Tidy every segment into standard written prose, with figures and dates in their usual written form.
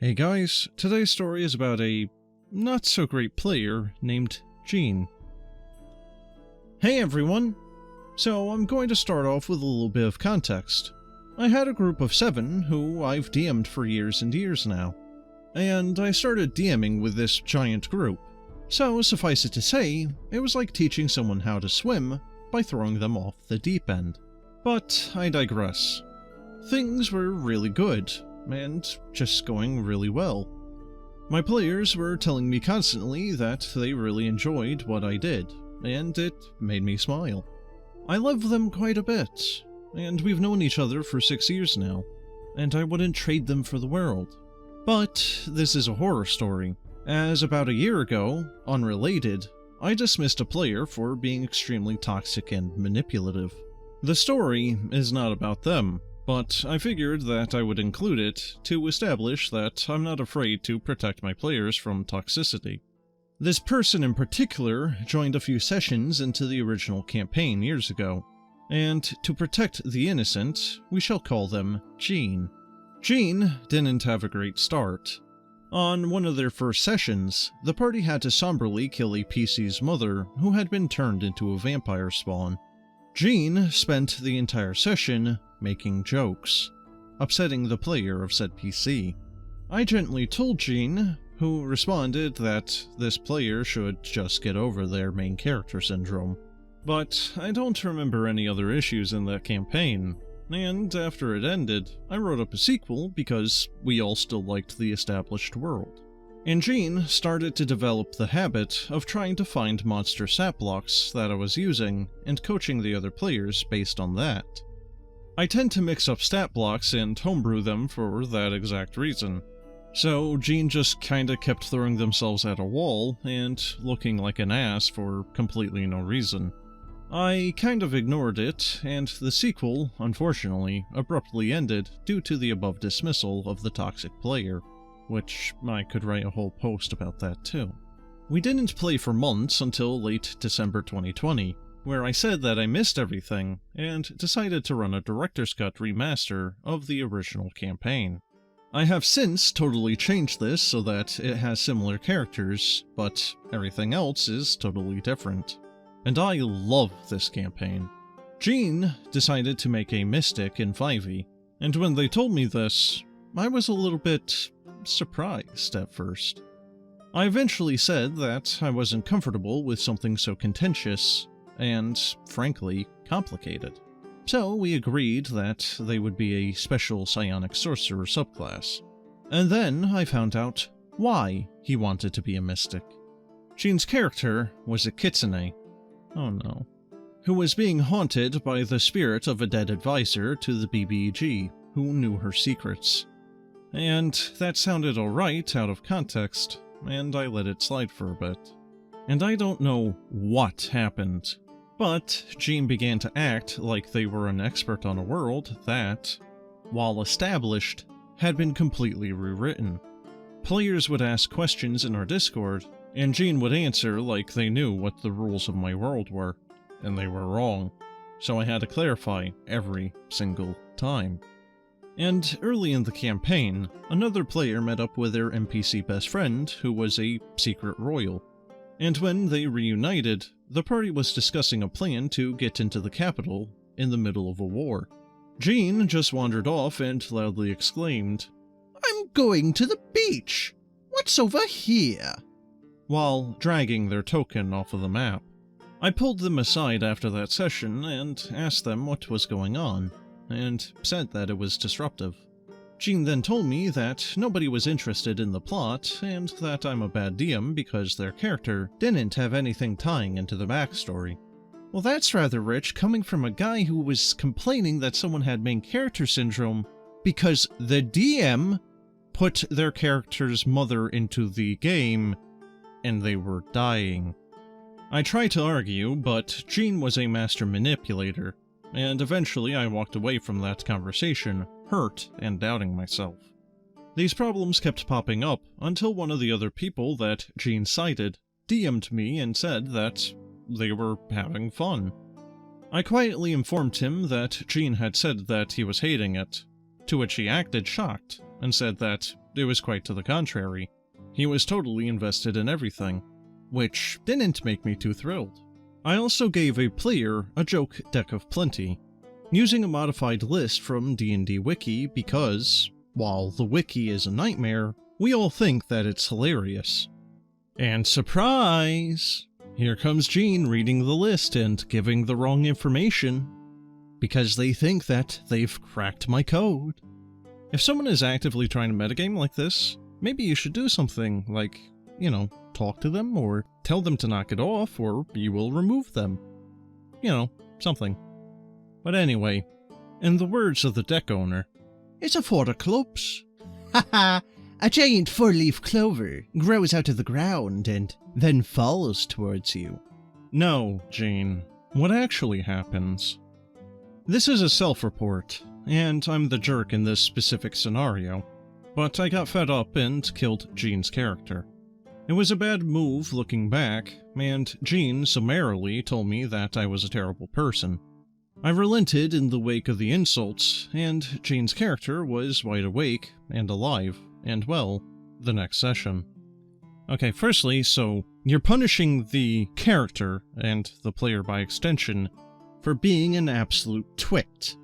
Hey guys, today's story is about a not-so-great player named Gene. Hey everyone! So I'm going to start off with a little bit of context. I had a group of 7 who I've DM'd for years and years now, and I started DMing with this giant group. So suffice it to say, it was like teaching someone how to swim by throwing them off the deep end. But I digress. Things were really good, and just going really well. My players were telling me constantly that they really enjoyed what I did, and it made me smile. I love them quite a bit, and we've known each other for 6 years now, and I wouldn't trade them for the world. But this is a horror story, as about a year ago, unrelated, I dismissed a player for being extremely toxic and manipulative. The story is not about them, but I figured that I would include it to establish that I'm not afraid to protect my players from toxicity. This person in particular joined a few sessions into the original campaign years ago, and to protect the innocent, we shall call them Gene. Gene didn't have a great start. On one of their first sessions, the party had to somberly kill a PC's mother who had been turned into a vampire spawn. Gene spent the entire session making jokes, upsetting the player of said PC. I gently told Gene, who responded that this player should just get over their main character syndrome. But I don't remember any other issues in that campaign, and after it ended, I wrote up a sequel because we all still liked the established world. And Gene started to develop the habit of trying to find monster stat blocks that I was using and coaching the other players based on that. I tend to mix up stat blocks and homebrew them for that exact reason. So Gene just kinda kept throwing themselves at a wall and looking like an ass for completely no reason. I kind of ignored it, and the sequel, unfortunately, abruptly ended due to the above dismissal of the toxic player. Which I could write a whole post about that too. We didn't play for months until late December 2020, where I said that I missed everything, and decided to run a director's cut remaster of the original campaign. I have since totally changed this so that it has similar characters, but everything else is totally different. And I love this campaign. Gene decided to make a mystic in 5e, and when they told me this, I was a little bit surprised at first. I eventually said that I wasn't comfortable with something so contentious and, frankly, complicated. So we agreed that they would be a special psionic sorcerer subclass. And then I found out why he wanted to be a mystic. Gene's character was a kitsune. Oh no. Who was being haunted by the spirit of a dead advisor to the BBG, who knew her secrets. And that sounded alright out of context, and I let it slide for a bit. And I don't know what happened, but Gene began to act like they were an expert on a world that, while established, had been completely rewritten. Players would ask questions in our Discord, and Gene would answer like they knew what the rules of my world were, and they were wrong, so I had to clarify every single time. And early in the campaign, another player met up with their NPC best friend who was a secret royal. And when they reunited, the party was discussing a plan to get into the capital in the middle of a war. Gene just wandered off and loudly exclaimed, "I'm going to the beach! What's over here?" while dragging their token off of the map. I pulled them aside after that session and asked them what was going on, and said that it was disruptive. Gene then told me that nobody was interested in the plot, and that I'm a bad DM because their character didn't have anything tying into the backstory. Well, that's rather rich coming from a guy who was complaining that someone had main character syndrome because the DM put their character's mother into the game and they were dying. I tried to argue, but Gene was a master manipulator, and eventually I walked away from that conversation, hurt and doubting myself. These problems kept popping up until one of the other people that Gene cited DM'd me and said that they were having fun. I quietly informed him that Gene had said that he was hating it, to which he acted shocked and said that it was quite to the contrary. He was totally invested in everything, which didn't make me too thrilled. I also gave a player a joke deck of plenty, using a modified list from D&D Wiki because, while the wiki is a nightmare, we all think that it's hilarious. And surprise! Here comes Gene reading the list and giving the wrong information, because they think that they've cracked my code. If someone is actively trying to metagame like this, maybe you should do something like, talk to them, or tell them to knock it off, or you will remove them. Something. But anyway, in the words of the deck owner, it's a 4 of clubs. Haha, a giant 4-leaf clover grows out of the ground and then falls towards you. No, Gene. What actually happens? This is a self-report, and I'm the jerk in this specific scenario, but I got fed up and killed Gene's character. It was a bad move looking back, and Gene summarily told me that I was a terrible person. I relented in the wake of the insults, and Gene's character was wide awake and alive, and well, the next session. Okay, firstly, so you're punishing the character, and the player by extension, for being an absolute twit.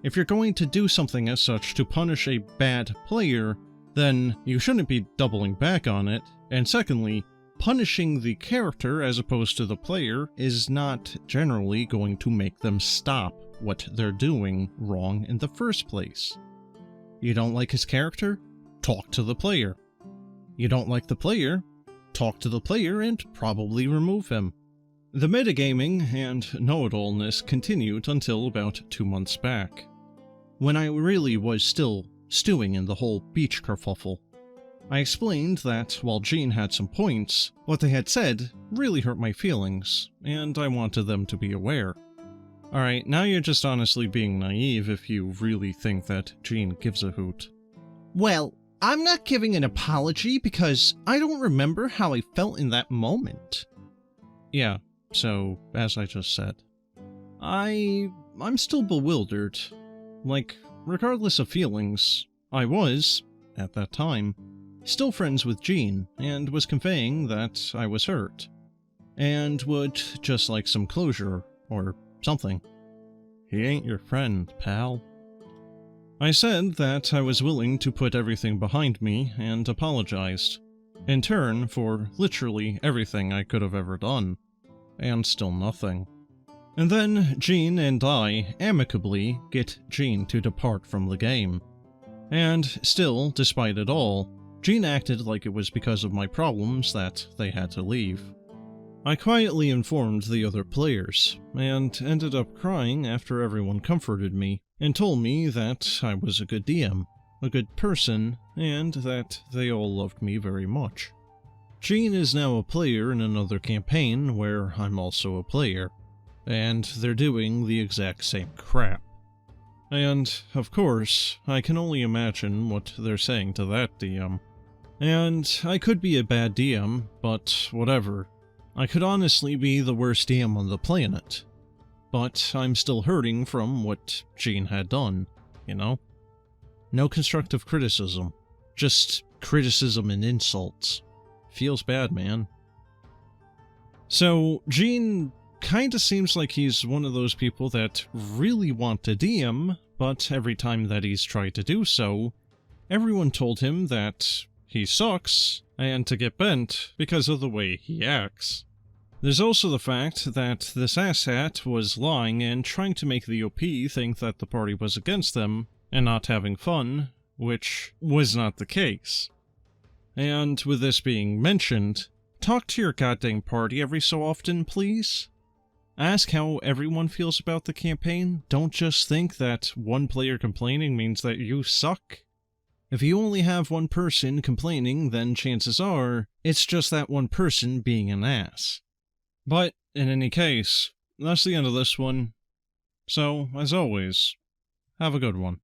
If you're going to do something as such to punish a bad player, then you shouldn't be doubling back on it, and secondly, punishing the character as opposed to the player is not generally going to make them stop what they're doing wrong in the first place. You don't like his character? Talk to the player. You don't like the player? Talk to the player and probably remove him. The metagaming and know-it-allness continued until about 2 months back, when I really was still stewing in the whole beach kerfuffle. I explained that while Gene had some points, what they had said really hurt my feelings, and I wanted them to be aware. Alright, now you're just honestly being naive if you really think that Gene gives a hoot. Well, I'm not giving an apology because I don't remember how I felt in that moment. Yeah, so, as I just said, I'm still bewildered. Like, regardless of feelings, I was, at that time, still friends with Gene, and was conveying that I was hurt, and would just like some closure, or something. He ain't your friend, pal. I said that I was willing to put everything behind me, and apologized, in turn for literally everything I could have ever done, and still nothing. And then Gene and I amicably get Gene to depart from the game. And still, despite it all, Gene acted like it was because of my problems that they had to leave. I quietly informed the other players, and ended up crying after everyone comforted me, and told me that I was a good DM, a good person, and that they all loved me very much. Gene is now a player in another campaign where I'm also a player, and they're doing the exact same crap. And, of course, I can only imagine what they're saying to that DM. And I could be a bad DM, but whatever. I could honestly be the worst DM on the planet. But I'm still hurting from what Gene had done, No constructive criticism. Just criticism and insults. Feels bad, man. So, Gene kinda seems like he's one of those people that really want to DM, but every time that he's tried to do so, everyone told him that he sucks, and to get bent because of the way he acts. There's also the fact that this asshat was lying and trying to make the OP think that the party was against them, and not having fun, which was not the case. And with this being mentioned, talk to your goddamn party every so often, please. Ask how everyone feels about the campaign. Don't just think that one player complaining means that you suck. If you only have one person complaining, then chances are, it's just that one person being an ass. But, in any case, that's the end of this one. So, as always, have a good one.